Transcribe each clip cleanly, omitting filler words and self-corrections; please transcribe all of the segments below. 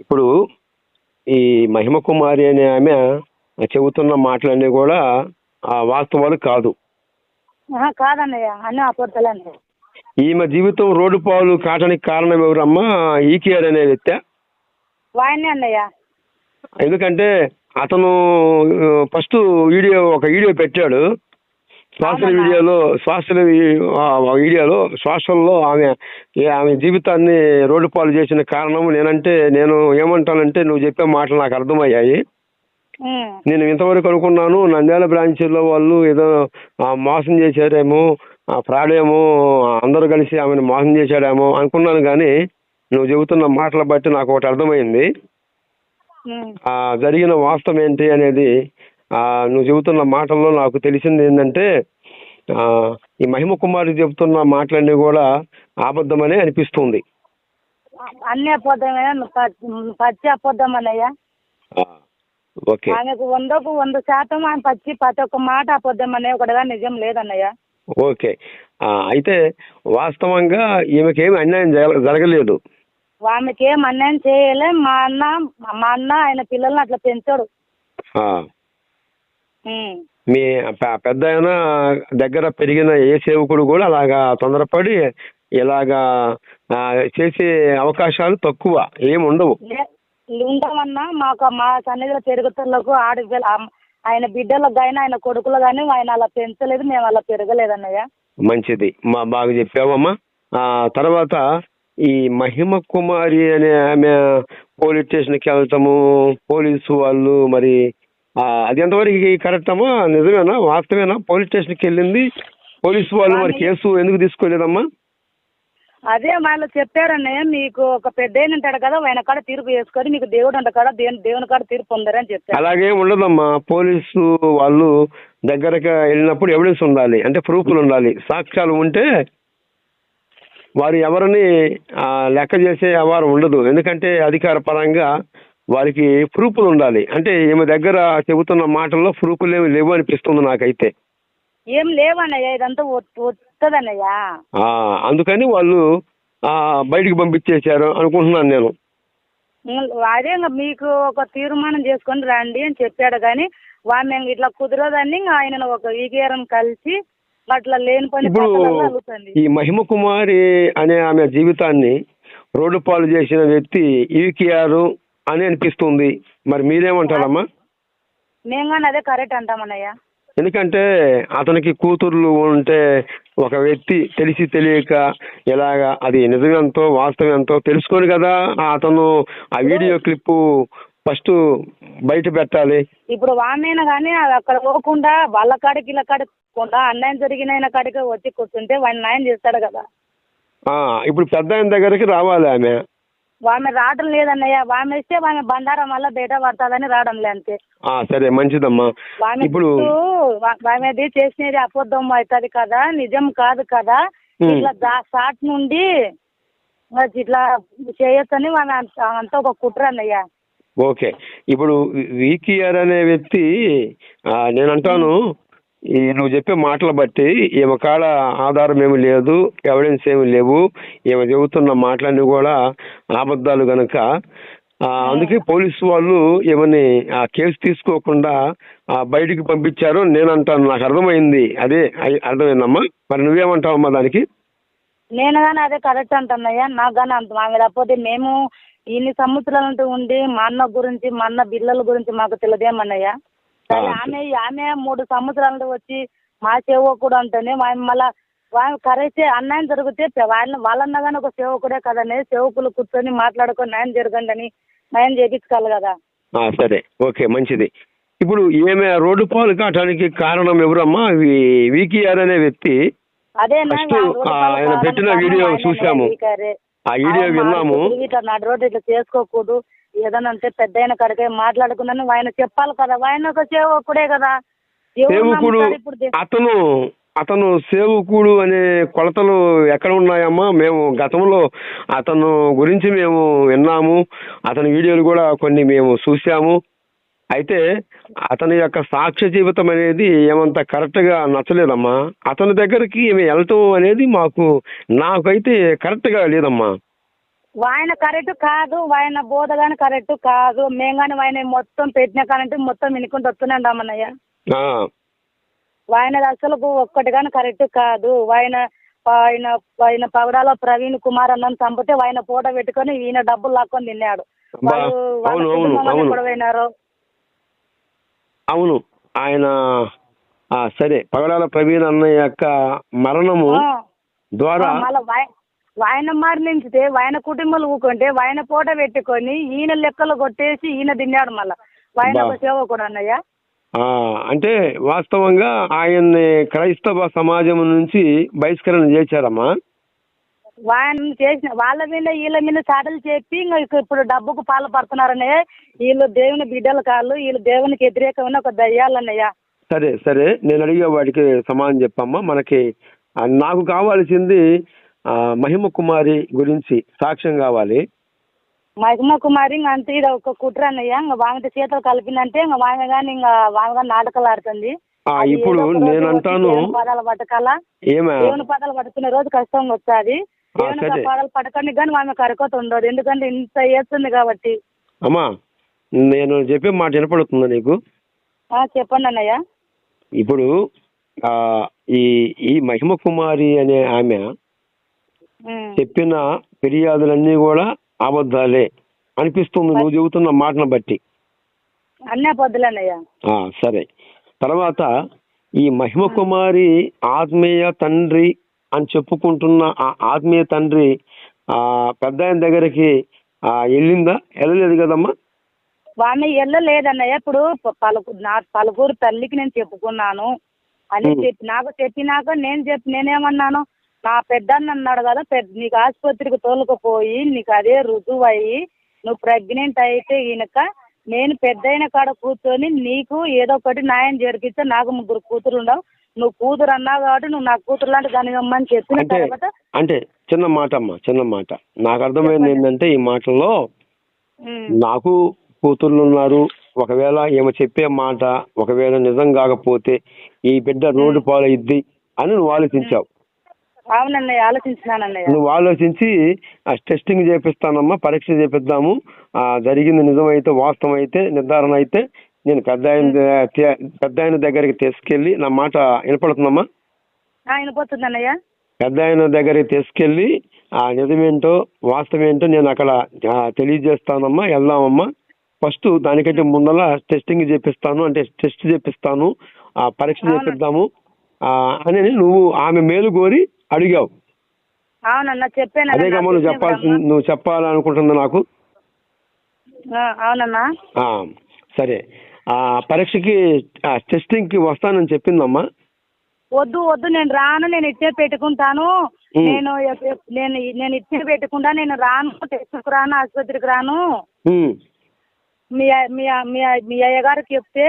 ఇప్పుడు ఈ మహిమ కుమారి అనే ఆమె చెబుతున్న మాటలన్నీ కూడా వాస్తవాలు కాదు. కాదన్నయ్య, అన్నీ అబద్ధాలే అన్నయ్య. ఈమె జీవితం రోడ్డు పాలు కావడానికి కారణం ఎవరమ్మా? ఈకేఆర్ అనే వ్యక్తి. వాయనే అన్నయ్య. ఎందుకంటే అతను ఫస్ట్ ఒక వీడియో పెట్టాడు. సోషల్లో ఆమె జీవితాన్ని రోడ్డు పాలు చేసిన కారణం నేను ఏమంటానంటే, నువ్వు చెప్పే మాటలు నాకు అర్థమయ్యాయి. నేను ఇంతవరకు అనుకున్నాను నంద్యాల బ్రాంచ్లో వాళ్ళు ఏదో మోసం చేశారేమో, ఫ్రాడ్ ఏమో, అందరూ కలిసి ఆమెను మోసం చేశాడేమో అనుకున్నాను. కానీ నువ్వు చెబుతున్న మాటల బట్టి నాకు ఒకటి అర్థమైంది. జరిగిన వాస్తవం ఏంటి అనేది నువ్వు చెబుతున్న మాటల్లో నాకు తెలిసింది ఏంటంటే, ఈ మహిమ కుమారి చెబుతున్న మాటలన్నీ కూడా అబద్ధమనే అనిపిస్తుంది. అన్ని అబద్ధమే, పచ్చి అబద్ధం అన్నయ్య. ఓకే, ఆమెకు 100% ఆమె ప్రతి ఒక్క మాట అబద్ధం అనే ఒకటిగా నిజం లేదన్నయ్య. ఓకే, అయితే వాస్తవంగా ఈమెకేమి అన్యాయం జరగలేదు. ఆమెకి ఏం అన్యాయం చేయలే. మా అన్న ఆయన పిల్లల్ని అట్లా పెంచాడు. మీ పెద్ద ఆయన దగ్గర పెరిగిన ఏ సేవకుడు కూడా అలాగా తొందరపడి ఇలాగా చేసే అవకాశాలు తక్కువ, ఏమి ఉండవు. ఉండవన్నా మా సన్నిధిలో పెరుగుతులకు ఆయన బిడ్డలకు కానీ ఆయన కొడుకులు కానీ ఆయన అలా పెంచలేదు, మేము అలా పెరగలేదన్నయ్య. మంచిది, బాగా చెప్పావమ్మా. తర్వాత ఈ మహిమ కుమారి అనే ఆమె పోలీస్ స్టేషన్కి వెళ్తాము, పోలీసు వాళ్ళు మరి అది ఎంతవరకు కరెక్ట్ అమ్మా? నిజమేనా, వాస్తవేనా? పోలీస్ స్టేషన్కి వెళ్ళింది, పోలీసు వాళ్ళు మరి కేసు ఎందుకు తీసుకోలేదమ్మా? అదే వాళ్ళు చెప్పారన్నయ్య, మీకు ఒక పెద్ద ఉంటాడు కదా, ఆయన కాడ తీర్పు చేసుకొని మీకు దేవుడు ఉంటాడు కదా, దేవుని కాడ తీర్పు పొందారని చెప్పారు. అలాగే ఉండదమ్మా. పోలీసు వాళ్ళు దగ్గరకు వెళ్ళినప్పుడు ఎవిడెన్స్ ఉండాలి, అంటే ప్రూఫ్లు ఉండాలి, సాక్ష్యాలు ఉంటే వారు ఎవరిని లెక్క చేసే వ్యవహారం ఉండదు. ఎందుకంటే అధికార పరంగా వారికి ప్రూఫ్లు ఉండాలి. అంటే ఈమె దగ్గర చెబుతున్న మాటల్లో ప్రూఫ్లు ఏమి లేవు అనిపిస్తుంది నాకైతే. ఏం లేవన్నయ్య, ఇదంతా వస్తుందన్నయ్య. అందుకని వాళ్ళు బయటికి పంపించేశారు అనుకుంటున్నాను నేను. అదే మీకు ఒక తీర్మానం చేసుకొని రండి అని చెప్పాడు. కానీ మేము ఇట్లా కుదరదని ఆయన ఒక ఈకేఆర్ని కలిసి అట్లా లేని పని. ఇప్పుడు ఈ మహిమ కుమారి అనే ఆమె జీవితాన్ని రోడ్డు పాలు చేసిన వ్యక్తి ఈకేఆర్ అని అనిపిస్తుంది. మరి మీరేమంటారమ్మా? మేము కానీ అదే కరెక్ట్ అంటామన్నయ్య. ఎందుకంటే అతనికి కూతుర్లు ఉంటే ఒక వ్యక్తి తెలిసి తెలియక ఎలాగా అది నిజమెంతో వాస్తవం ఎంతో తెలుసుకొని కదా అతను ఆ వీడియో క్లిప్పు ఫస్ట్ బయట పెట్టాలి. ఇప్పుడు ఆమెను కానీ అక్కడ పోకుండా వాళ్ళ కాడికి ఇలా కాడికి అన్యాయం జరిగిన కాడికి వచ్చి కూర్చుంటే వాడిని న్యాయం చేస్తాడు కదా. ఇప్పుడు పెద్ద ఆయన దగ్గరికి రావాలి ఆమె. ఆమె రావడం లేదన్నయ్య. ఆమె ఇస్తే ఆమె బండారం వల్ల బయట పడతాదని రావడం లే అంతే. సరే, మంచిదమ్మా. ఇప్పుడు ఆమెది చేసినది అబద్ధం అవుతుంది కదా, నిజం కాదు కదా. ఇట్లా షాట్ నుండి ఇట్లా చేయొచ్చని అంతా ఒక కుట్ర అన్నయ్య. ఓకే, ఇప్పుడు ఈకేఆర్ అనే వ్యక్తి నేనంటాను, నువ్వు చెప్పే మాటలు బట్టి ఈమె కాడ ఆధారం ఏమి లేదు, ఎవిడెన్స్ ఏమి లేవు, ఈమె చెబుతున్న మాటలన్నీ కూడా అబద్ధాలు గనక అందుకే పోలీసు వాళ్ళు ఏమని కేసు తీసుకోకుండా బయటికి పంపించారు నేను అంటాను. నాకు అర్థమైంది, అదే అర్థమైందమ్మా. మరి నువ్వేమంటావమ్మా దానికి? నేను కానీ అదే కరెక్ట్ అంటున్నాయ్యా. నాకు కానీ అంత ఆమె లేకపోతే మేము ఇన్ని సంవత్సరాలంటూ ఉండి మా అన్న గురించి మా అన్న పిల్లల గురించి మాకు తెలియదేమన్నయ్యా. ఆమె 3 సంవత్సరాలు వచ్చి మా సేవకుడు అంటేనే మళ్ళీ కరెక్టే అన్యాయం జరిగితే వాళ్ళన్నా కానీ ఒక సేవకుడే కదండి, సేవకులు కూర్చొని మాట్లాడుకొని న్యాయం జరగండి అని న్యాయం చేయించుకోవాలి కదా. సరే, ఓకే, మంచిది. ఇప్పుడు ఈమె రోడ్డు పాలు కావడానికి కారణం ఎవరమ్మా? ఈకేఆర్ అనే వ్యక్తి. అదే ఆయన పెట్టిన వీడియో చూసాము, ఆ వీడియో విన్నాము. ఇట్లా నడు రోడ్డు ఇట్లా చేసుకోకూడదు, ఏదన్నా అంటే పెద్ద ఆయన కడిగే మాట్లాడుకున్నాను ఆయన చెప్పాలి కదా. ఆయన ఒక సేవకుడే కదా. సేవకుడు అతను సేవకుడు అనే కొలతలు ఎక్కడ ఉన్నాయమ్మా? మేము గతంలో అతను గురించి మేము విన్నాము, అతని వీడియోలు కూడా కొన్ని మేము చూసాము. అయితే అతని యొక్క సాక్ష్య జీవితం అనేది ఏమంత కరెక్ట్గా నచ్చలేదమ్మా. అతని దగ్గరికి వెళ్ళటం అనేది నాకైతే కరెక్ట్గా లేదమ్మా. ఆయన కరెక్ట్ కాదు, ఆయన బోధ కానీ కరెక్ట్ కాదు. మేము కానీ ఆయన మొత్తం పెట్టిన కానంటే మొత్తం వినుకుంటూ వస్తున్నాం రామన్నయ్య. ఆ, ఆయనది అసలు ఒక్కటి కానీ కరెక్ట్ కాదు. ఆయన ఆయన ఆయన పగడాల ప్రవీణ్ కుమార్ అన్నని చంపితే ఆయన ఫోటో పెట్టుకొని ఈయన డబ్బులు లాక్కొని తిన్నాడు. అబ్బా, వాళ్ళు వాళ్ళ అవును అవును కుటుంబం వాళ్ళు అవును ఎక్కడ పోయినారు? అవును ఆయన సరే, పగడాల ప్రవీణ్ అన్నయ్య యొక్క మరణము ద్వారా మళ్ళీ ఆయన మరణించితే ఆయన కుటుంబాలు ఊకుంటే ఆయన ఫోటో పెట్టుకొని ఈయన లెక్కలు కొట్టేసి ఈయన తిన్నాడు. మళ్ళీ ఆయన ఒక సేవకుడు అన్నయ్య. అంటే వాస్తవంగా ఆయన్ని క్రైస్తవ సమాజం నుంచి బహిష్కరణ చేశారమ్మా. ఆయన చేసిన వాళ్ళ మీద వీళ్ళ మీద చాటలు చెప్పి ఇంకా ఇప్పుడు డబ్బుకు పాలు పడుతున్నారనే. వీళ్ళు దేవుని బిడ్డలు కాళ్ళు, వీళ్ళు దేవునికి వ్యతిరేకమైన ఒక దయ్యాలన్నయ్య. సరే సరే, నేను అడిగే వాడికి సమాధానం చెప్పమ్మా. మనకి నాకు కావాల్సింది మహిమ కుమారి గురించి సాక్ష్యం కావాలి. మహిమ కుమారి ఇంకా అంతే, ఇది ఒక కుట్ర అన్నయ్య. ఇంకా వామిత చేతులు కలిపిందంటే ఇంకా వామె కానీ ఇంకా వామె కానీ నాటకాలు ఆడుతుంది. ఇప్పుడు నేను అంటాను, పదాలు పట్టకాల దేవుని పదాలు పట్టుకునే రోజు కష్టంగా వస్తుంది. దేవుని పదాలు పట్టకండి కానీ ఆమె కరకొత ఉండదు, ఎందుకంటే ఇంత చేస్తుంది కాబట్టి. అమ్మా, నేను చెప్పే మాట వినపడుతుందా నీకు? చెప్పండి అన్నయ్య. ఇప్పుడు ఈ ఈ మహిమ కుమారి అనే ఆమె చెప్పిన ఫిర్యాదులన్నీ కూడా అబద్ధాలే అనిపిస్తుంది నువ్వు చెబుతున్న మాటను బట్టి. అన్నీ అబద్ధాలన్నయ్య. సరే, తర్వాత ఈ మహిమ కుమారి ఆత్మీయ తండ్రి అని చెప్పుకుంటున్న ఆ ఆత్మీయ తండ్రి పెద్ద ఆయన దగ్గరికి వెళ్ళిందా? వెళ్ళలేదు కదమ్మా. ఆమె వెళ్ళలేదన్నయ్య. ఇప్పుడు పలువురు తల్లికి నేను చెప్పుకున్నాను అని నాకు చెప్పినాక నేనేమన్నాను, నా పెద్దన్న అన్నాడు కదా, నీకు ఆసుపత్రికి తోలుకుపోయి నీకు అదే రుజువు అయ్యి నువ్వు ప్రెగ్నెంట్ అయితే ఈయనక నేను పెద్దయిన కాడ కూర్చొని నీకు ఏదో ఒకటి న్యాయం జరిగిస్తే, నాకు 3 కూతురు ఉండవు, నువ్వు కూతురు అన్నావు కాబట్టి నువ్వు నా కూతురు లాంటి దానిమ్మని చెప్పిన తర్వాత. అంటే చిన్న మాట అమ్మా, చిన్న మాట. నాకు అర్థమైంది ఏంటంటే ఈ మాటల్లో నాకు కూతుర్లు ఉన్నారు, ఒకవేళ ఏమో చెప్పే మాట ఒకవేళ నిజం కాకపోతే ఈ బిడ్డ రోడ్డు పాలయిద్ది అని నువ్వు ఆలోచించావు. అవునన్నయ్య, ఆలోచించినానన్నయ్య. నువ్వు ఆలోచించి టెస్టింగ్ చేపిస్తానమ్మా, పరీక్ష చేపిద్దాము, జరిగింది నిజమైతే వాస్తవం అయితే నిర్ధారణ అయితే నేను పెద్ద ఆయన దగ్గరికి తీసుకెళ్ళి, నా మాట వినపడుతుందమ్మా? వినపడుతుందన్నయ్య. పెద్ద ఆయన దగ్గరికి తీసుకెళ్ళి నిజమేంటో వాస్తవం ఏంటో నేను అక్కడ తెలియజేస్తానమ్మా, వెళ్దామమ్మా. ఫస్ట్ దానికంటే ముందర టెస్టింగ్ చేపిస్తాను, అంటే టెస్ట్ చేపిస్తాను, పరీక్ష చేపిద్దాము అని నువ్వు ఆమె మేలు కోరి అడిగావు. అవునన్నా, చెప్పాను. అదేగమ్మా నువ్వు చెప్పాలనుకుంటుంది నాకు. అవునన్నా. సరే, పరీక్షకి టెస్టింగ్ కి వస్తానని చెప్పిందమ్మా. వద్దు వద్దు, నేను రాను, నేను ఇచ్చే పెట్టుకుంటాను, నేను ఇచ్చే పెట్టుకుంటా, నేను రాను, టెస్ట్కి రాను, ఆసుపత్రికి రాను, మీ అయ్యగారికి చెప్తే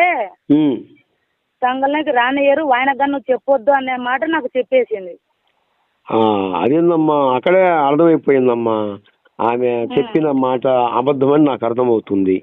సంఘంలోకి రానియరు, ఆయనగా నువ్వు చెప్పొద్దు అనే మాట నాకు చెప్పేసింది. అదేందమ్మా, అక్కడే అర్థమైపోయిందమ్మా, ఆమె చెప్పిన మాట అబద్ధమని నాకు అర్థమవుతుంది.